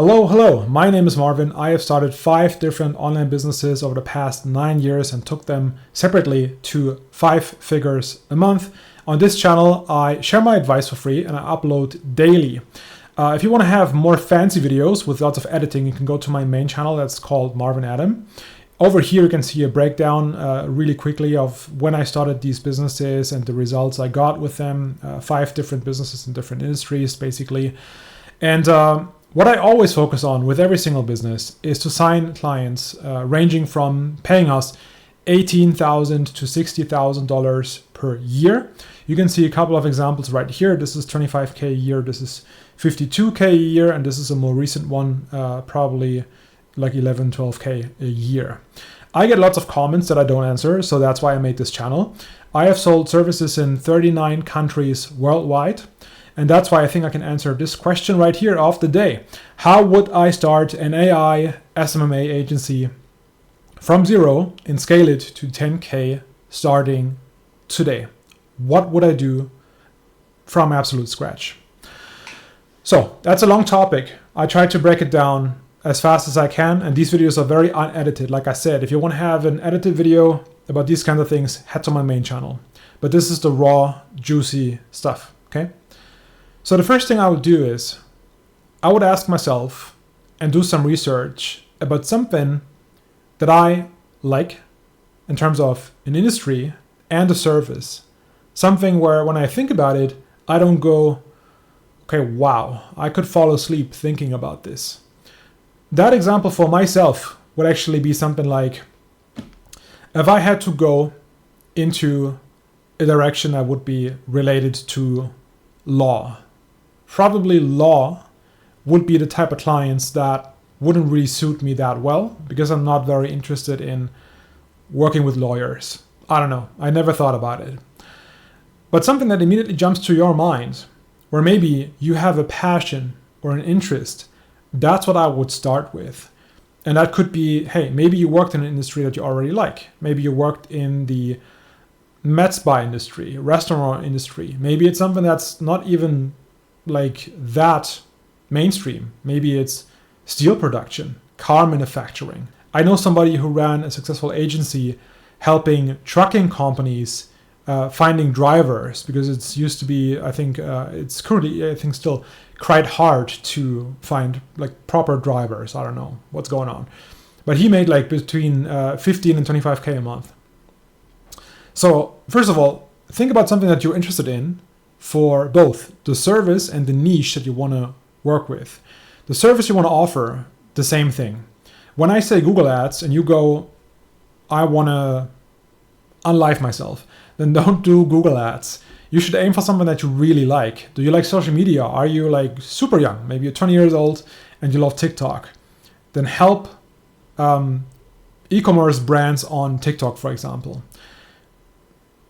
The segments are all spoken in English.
Hello. My name is Marvin. I have started 5 different online businesses over the past 9 years and took them separately to 5 figures a month. On this channel, I share my advice for free and I upload daily. If you want to have more fancy videos with lots of editing, you can go to my main channel that's called Marvin Adam. Over here, you can see a breakdown really quickly of when I started these businesses and the results I got with them. 5 different businesses in different industries, basically. And what I always focus on with every single business is to sign clients ranging from paying us $18,000 to $60,000 per year. You can see a couple of examples right here. This is $25K a year, this is $52K a year, and this is a more recent one, probably like $11, $12K a year. I get lots of comments that I don't answer, so that's why I made this channel. I have sold services in 39 countries worldwide. And that's why I think I can answer this question right here of the day. How would I start an AI SMMA agency from zero and scale it to 10K starting today? What would I do from absolute scratch? So that's a long topic. I try to break it down as fast as I can. And these videos are very unedited. Like I said, if you want to have an edited video about these kinds of things, head to my main channel. But this is the raw, juicy stuff, okay? So the first thing I would do is I would ask myself and do some research about something that I like in terms of an industry and a service. Something where when I think about it, I don't go, okay, wow, I could fall asleep thinking about this. That example for myself would actually be something like if I had to go into a direction that would be related to law. Probably law would be the type of clients that wouldn't really suit me that well because I'm not very interested in working with lawyers. I don't know. I never thought about it. But something that immediately jumps to your mind, where maybe you have a passion or an interest, that's what I would start with. And that could be, hey, maybe you worked in an industry that you already like. Maybe you worked in the med spa industry, restaurant industry. Maybe it's something that's not even like that mainstream. Maybe it's steel production, car manufacturing. I know somebody who ran a successful agency helping trucking companies finding drivers, because it's used to be, I think it's currently, I think still quite hard to find like proper drivers. I don't know what's going on. But he made like between 15 and 25K a month. So first of all, think about something that you're interested in for both the service and the niche that you want to work with. The service you want to offer, the same thing. When I say Google Ads and you go, I want to unlife myself, then don't do Google Ads. You should aim for something that you really like. Do you like social media? Are you like super young? Maybe you're 20 years old and you love TikTok. Then help e-commerce brands on TikTok, for example.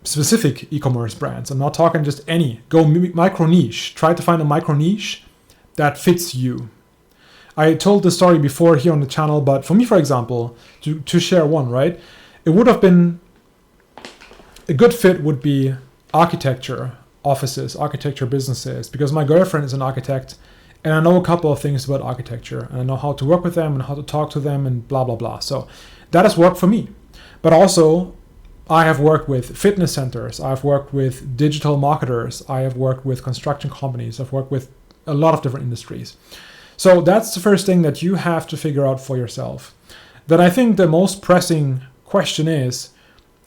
Specific e-commerce brands. I'm not talking just any. Go micro niche. Try to find a micro niche that fits you. I told this story before here on the channel, but for me, for example, to share one, right? It would have been a good fit would be architecture offices, architecture businesses, because my girlfriend is an architect and I know a couple of things about architecture and I know how to work with them and how to talk to them and blah, blah, blah. So that has worked for me. But also, I have worked with fitness centers, I've worked with digital marketers, I have worked with construction companies, I've worked with a lot of different industries. So that's the first thing that you have to figure out for yourself. Then I think the most pressing question is,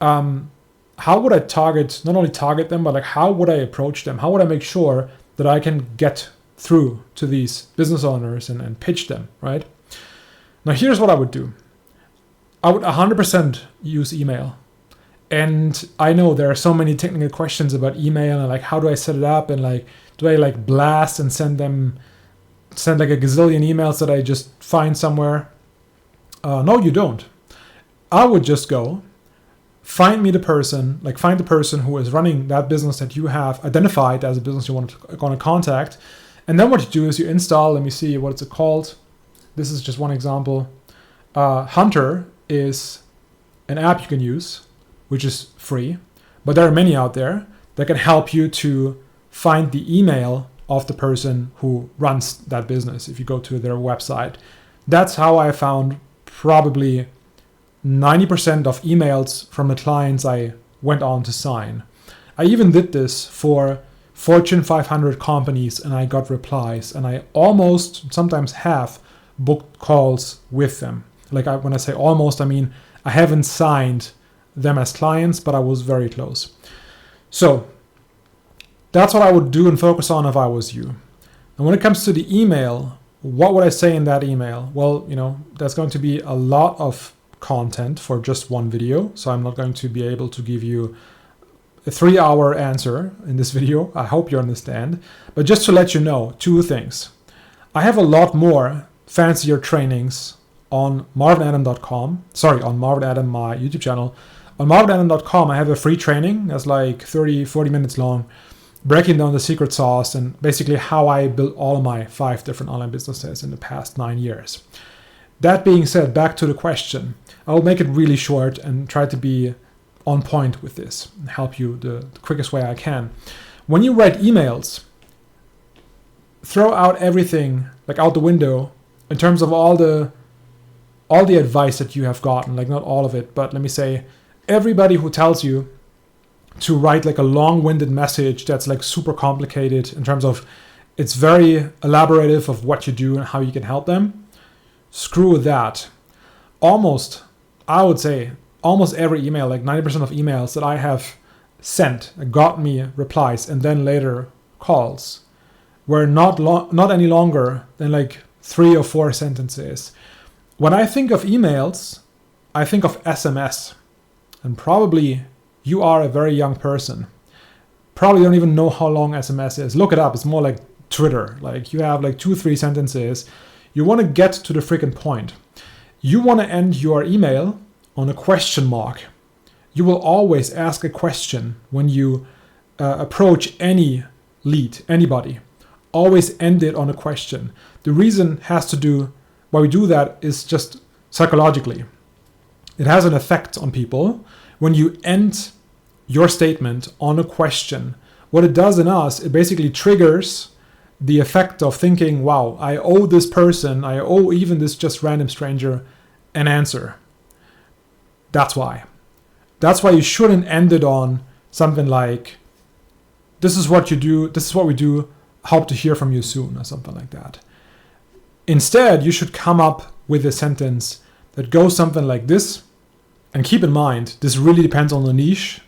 how would I not only target them, but like how would I approach them? How would I make sure that I can get through to these business owners and pitch them, right? Now here's what I would do. I would 100% use email. And I know there are so many technical questions about email and like how do I set it up and like do I like blast and send like a gazillion emails that I just find somewhere? No, you don't. I would just go find the person who is running that business that you have identified as a business you want to contact. And then what you do is you install, let me see, what is it called? This is just one example. Hunter is an app you can use, which is free, but there are many out there that can help you to find the email of the person who runs that business. If you go to their website, that's how I found probably 90% of emails from the clients I went on to sign. I even did this for Fortune 500 companies, and I got replies, and I almost sometimes have booked calls with them. When I say almost, I mean I haven't signed them as clients, but I was very close. So that's what I would do and focus on if I was you. And when it comes to the email, what would I say in that email? Well, there's going to be a lot of content for just one video, so I'm not going to be able to give you a 3-hour answer in this video. I hope you understand. But just to let you know, 2 things. I have a lot more fancier trainings on marvinadam.com. On Marvin Adam, my YouTube channel. On marvinadam.com, I have a free training that's like 30-40 minutes long, breaking down the secret sauce and basically how I built all of my 5 different online businesses in the past 9 years. That being said, back to the question. I'll make it really short and try to be on point with this and help you the quickest way I can. When you write emails, throw out everything out the window in terms of all the advice that you have gotten, not all of it, but let me say everybody who tells you to write a long-winded message that's super complicated in terms of it's very elaborative of what you do and how you can help them. Screw that. I would say almost every email, 90% of emails that I have sent, got me replies and then later calls, were not any longer than 3 or 4 sentences. When I think of emails, I think of SMS. And probably you are a very young person. Probably don't even know how long SMS is. Look it up. It's more like Twitter. You have 2-3 sentences. You want to get to the freaking point. You want to end your email on a question mark. You will always ask a question when you approach any lead, anybody. Always end it on a question. The reason has to do, why we do that is just psychologically. It has an effect on people. When you end your statement on a question, what it does in us, it basically triggers the effect of thinking, wow, I owe this person, I owe even this just random stranger an answer. That's why. That's why you shouldn't end it on something like, this is what you do, this is what we do, hope to hear from you soon, or something like that. Instead, you should come up with a sentence that goes something like this. And keep in mind, this really depends on the niche.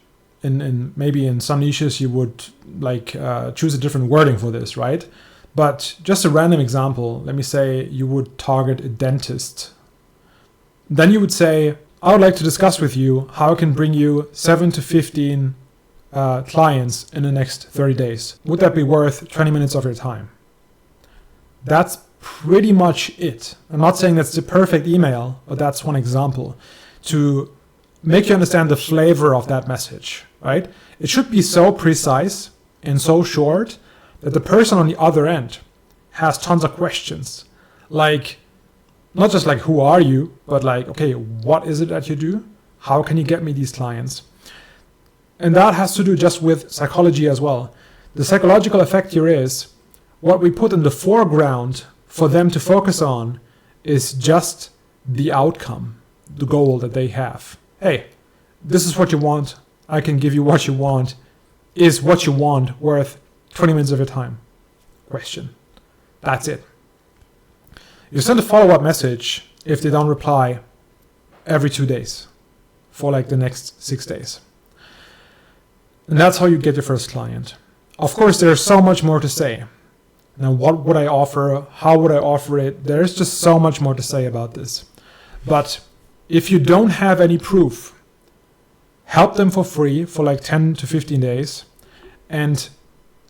Maybe in some niches you would choose a different wording for this, right? But just a random example, let me say you would target a dentist. Then you would say, I would like to discuss with you how I can bring you 7 to 15 clients in the next 30 days. Would that be worth 20 minutes of your time? That's pretty much it. I'm not saying that's the perfect email, but that's one example to make you understand the flavor of that message, right? It should be so precise and so short that the person on the other end has tons of questions. Not just who are you, but okay, what is it that you do? How can you get me these clients? And that has to do just with psychology as well. The psychological effect here is what we put in the foreground for them to focus on is just the outcome, the goal that they have. Hey, this is what you want. I can give you what you want. Is what you want worth 20 minutes of your time? Question. That's it. You send a follow-up message if they don't reply every 2 days for the next 6 days. And that's how you get your first client. Of course, there's so much more to say. Now, what would I offer? How would I offer it? There's just so much more to say about this. But if you don't have any proof, help them for free for 10 to 15 days and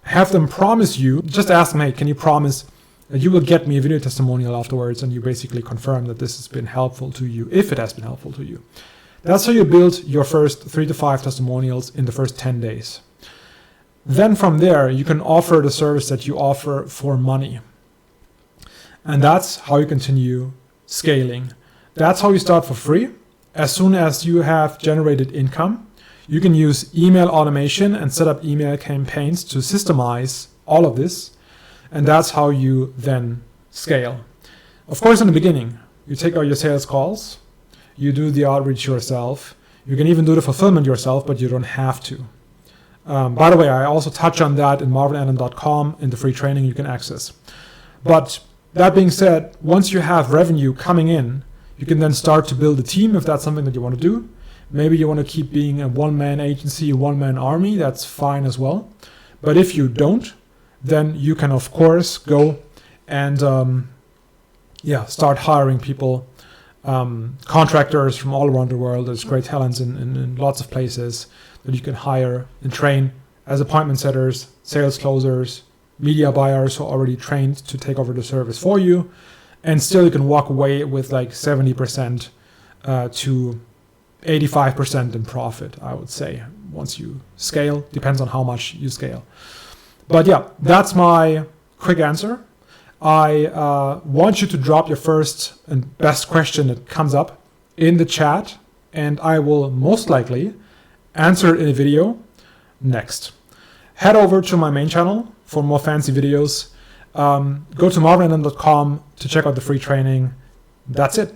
have them promise you, just ask them, hey, can you promise that you will get me a video testimonial afterwards, and you basically confirm that this has been helpful to you, if it has been helpful to you. That's how you build your first 3 to 5 testimonials in the first 10 days. Then from there, you can offer the service that you offer for money. And that's how you continue scaling. That's how you start for free. As soon as you have generated income, you can use email automation and set up email campaigns to systemize all of this. And that's how you then scale. Of course, in the beginning, you take out your sales calls, you do the outreach yourself, you can even do the fulfillment yourself, but you don't have to. By the way, I also touch on that in marvinallen.com in the free training you can access. But that being said, once you have revenue coming in, you can then start to build a team if that's something that you want to do. Maybe you want to keep being a one-man agency, one-man army, that's fine as well. But if you don't, then you can of course go and start hiring people, contractors from all around the world. There's great talents in lots of places that you can hire and train as appointment setters, sales closers, media buyers who are already trained to take over the service for you. And still you can walk away with like 70% to 85% in profit, I would say, once you scale. Depends on how much you scale. But yeah, that's my quick answer. I want you to drop your first and best question that comes up in the chat, and I will most likely answer it in a video next. Head over to my main channel for more fancy videos. Go to marvinallen.com to check out the free training. That's it.